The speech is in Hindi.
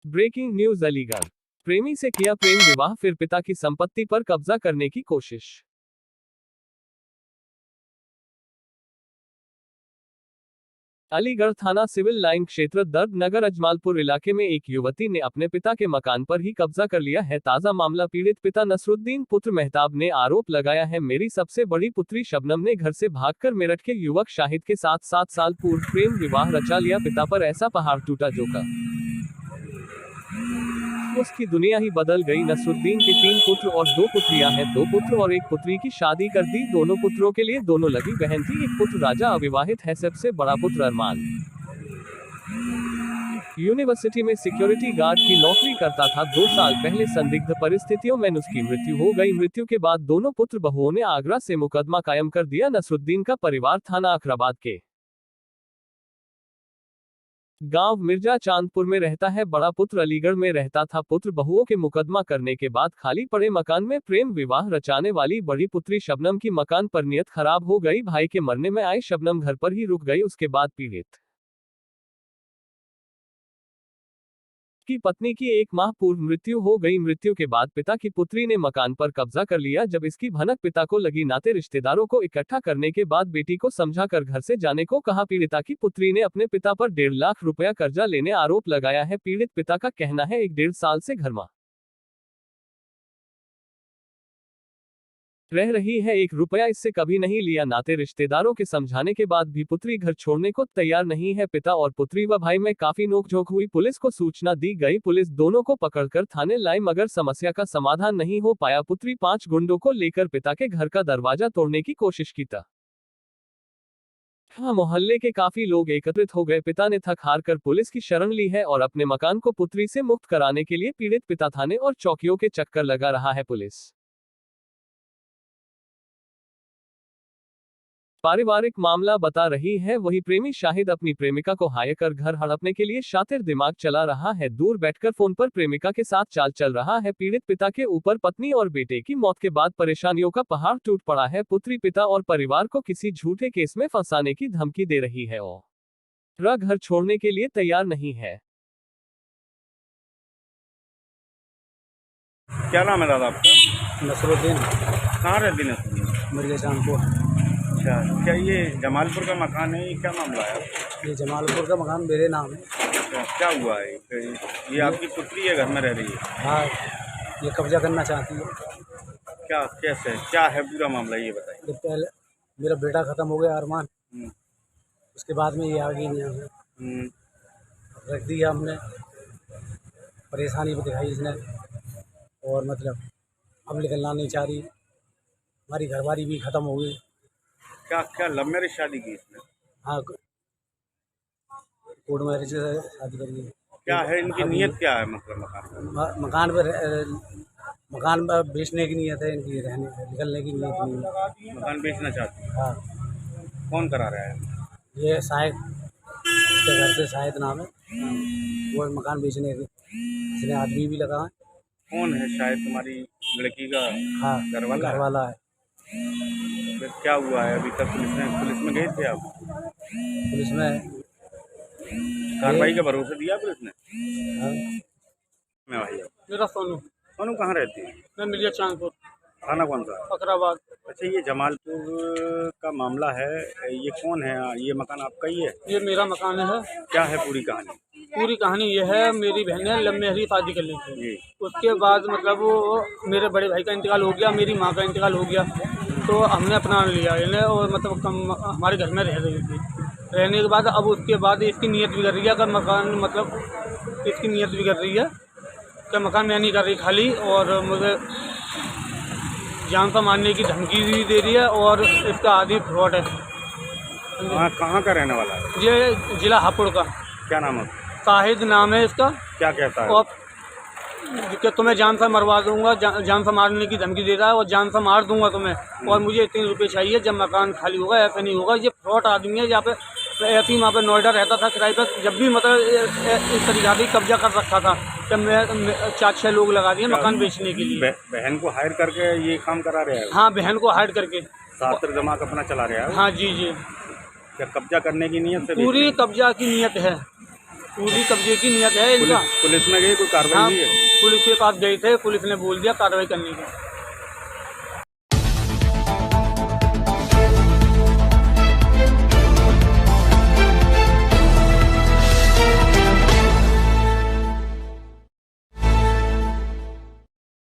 Breaking news Aligarh. प्रेमी से किया प्रेम विवाह, फिर पिता की संपत्ति पर कब्जा करने की कोशिश। अलीगढ़ थाना सिविल लाइन क्षेत्र दर्द नगर अजमालपुर इलाके में एक युवती ने अपने पिता के मकान पर ही कब्जा कर लिया है। ताजा मामला, पीड़ित पिता नसरुद्दीन पुत्र मेहताब ने आरोप लगाया है, मेरी सबसे बड़ी पुत्री शबनम ने घर से भागकर मेरठ के युवक शाहिद के साथ 7 साल पूर्व प्रेम विवाह रचा लिया। पिता पर ऐसा पहाड़ टूटा जो का उसकी दुनिया ही बदल गई। नसरुद्दीन के 3 पुत्र और 2 पुत्रियां हैं। 2 पुत्र और 1 पुत्री की शादी कर दी। दोनों पुत्रों के लिए दोनों लगी बहन थी। एक पुत्र राजा अविवाहित है। सबसे बड़ा पुत्र अरमान यूनिवर्सिटी में सिक्योरिटी गार्ड की नौकरी करता था। 2 साल पहले संदिग्ध परिस्थितियों में उसकी मृत्यु हो गई। मृत्यु के बाद दोनों पुत्र बहुओं ने आगरा से मुकदमा कायम कर दिया। नसरुद्दीन का परिवार थाना अखराबाद के गांव मिर्जा चांदपुर में रहता है। बड़ा पुत्र अलीगढ़ में रहता था। पुत्र बहुओं के मुकदमा करने के बाद खाली पड़े मकान में प्रेम विवाह रचाने वाली बड़ी पुत्री शबनम की मकान पर नीयत खराब हो गई। भाई के मरने में आई शबनम घर पर ही रुक गई। उसके बाद पीड़ित की पत्नी की 1 माह पूर्व मृत्यु हो गई। मृत्यु के बाद पिता की पुत्री ने मकान पर कब्जा कर लिया। जब इसकी भनक पिता को लगी, नाते रिश्तेदारों को इकट्ठा करने के बाद बेटी को समझाकर घर से जाने को कहा। पीड़िता की पुत्री ने अपने पिता पर 1.5 लाख रुपया कर्जा लेने आरोप लगाया है। पीड़ित पिता का कहना है, 1-1.5 साल से घर में रह रही है, 1 रुपया इससे कभी नहीं लिया। नाते रिश्तेदारों के समझाने के बाद भी पुत्री घर छोड़ने को तैयार नहीं है। पिता और पुत्री व भाई में काफी नोकझोंक हुई। पुलिस को सूचना दी गई। पुलिस दोनों को पकड़कर थाने लाई, मगर समस्या का समाधान नहीं हो पाया। पुत्री 5 गुंडों को लेकर पिता के घर का दरवाजा तोड़ने की कोशिश की था। मोहल्ले के काफी लोग एकत्रित हो गए। पिता ने थक हार कर पुलिस की शरण ली है और अपने मकान को पुत्री से मुक्त कराने के लिए पीड़ित पिता थाने और चौकियों के चक्कर लगा रहा है। पुलिस पारिवारिक मामला बता रही है। वही प्रेमी शाहिद अपनी प्रेमिका को हायर कर घर हड़पने के लिए शातिर दिमाग चला रहा है। दूर बैठकर फोन पर प्रेमिका के साथ चाल चल रहा है। पीड़ित पिता के ऊपर पत्नी और बेटे की मौत के बाद परेशानियों का पहाड़ टूट पड़ा है। पुत्री पिता और परिवार को किसी झूठे केस में फंसाने की धमकी दे रही है और घर छोड़ने के लिए तैयार नहीं है। क्या नाम है दादा आपका? नसरुद्दीन। कहाँ रहती नसरुद्दीन? मिर्जा चांदपुर। अच्छा, क्या ये जमालपुर का मकान है? ये क्या मामला है? ये जमालपुर का मकान मेरे नाम है। अच्छा, क्या हुआ है? ये आपकी पुत्री है, घर में रह रही है? हाँ, ये कब्जा करना चाहती है। क्या, कैसे, क्या है पूरा मामला, ये बताइए। जब पहले मेरा बेटा ख़त्म हो गया अरमान, उसके बाद में ये आ गई यहाँ से, रख दिया हमने। परेशानी भी दिखाई इसने और मतलब अब निकलना नहीं चाह रही। हमारी घरवाली भी ख़त्म हो गई। क्या क्या लव मैरिज शादी की इसने? हाँ, कोर्ट मैरिज से शादी करी। क्या है इनकी नीयत, क्या है मतलब मकान पर बेचने की नीयत है इनकी, निकलने की नीयत नहीं है। मकान बेचना चाहती है? हाँ। कौन करा रहा है? ये शायद, इसके घर से शायद नाम है, वो मकान बेचने के इसने आदमी भी लगा है। कौन है शायद? तुम्हारी लड़की का? हाँ, घर वाला है। फिर क्या हुआ है अभी तक? पुलिस में गए थे आप? पुलिस में कार्रवाई के भरोसे दिया पुलिस ने? हाँ। मैं भाई, मेरा सोनू। सोनू कहाँ रहती है? मैं मिर्जा चांदपुर। थाना कौन सा? अखराबाद। अच्छा, ये जमालपुर का मामला है। ये कौन है? ये मकान आपका ही है? ये मेरा मकान है। क्या है पूरी कहानी? पूरी कहानी ये है, मेरी बहन ने लव मैरिज शादी कर ली थी। जी। उसके बाद मतलब वो मेरे बड़े भाई का इंतकाल हो गया, मेरी माँ का इंतकाल हो गया, तो हमने अपना लिया इन्हें और मतलब हमारे घर में रह रही थी। रहने के बाद अब उसके बाद इसकी नीयत भी कर रही है, अगर मकान मतलब इसकी नीयत भी कर रही है कि मकान मैं नहीं कर रही खाली, और मुझे जान से मारने की धमकी भी दे रही है और इसका आदि फ्रॉड है। कहाँ का रहने वाला है? ये जिला हापुड़ का। क्या नाम है? शाहिद नाम है इसका। क्या कहता है? और कि तुम्हें जान से मरवा दूंगा, जान से मारने की धमकी दे रहा है और जान से मार दूंगा तुम्हें, और मुझे इतने रुपए चाहिए जब मकान खाली होगा। ऐसा नहीं होगा, ये फ्रॉड आदमी है। यहाँ पे ऐसे ही वहाँ पे नोएडा रहता था किराए पर, जब भी मतलब इस तरीका से कब्जा कर रखा था। जब मैं 4-6 लोग लगा दिए मकान बेचने के लिए। बहन को हायर करके ये काम करा रहा है? हाँ, बहन को हायर करके सात्र दिमाग अपना चला रहा है? हाँ जी। क्या कब्जा करने की नीयत से? पूरी कब्जा की नीयत है। पूरी कब्जे की नियत है इनका। पुलिस में गई, कोई कार्रवाई हाँ, हुई है? पुलिस के पास गए थे, पुलिस ने बोल दिया कार्रवाई करने की।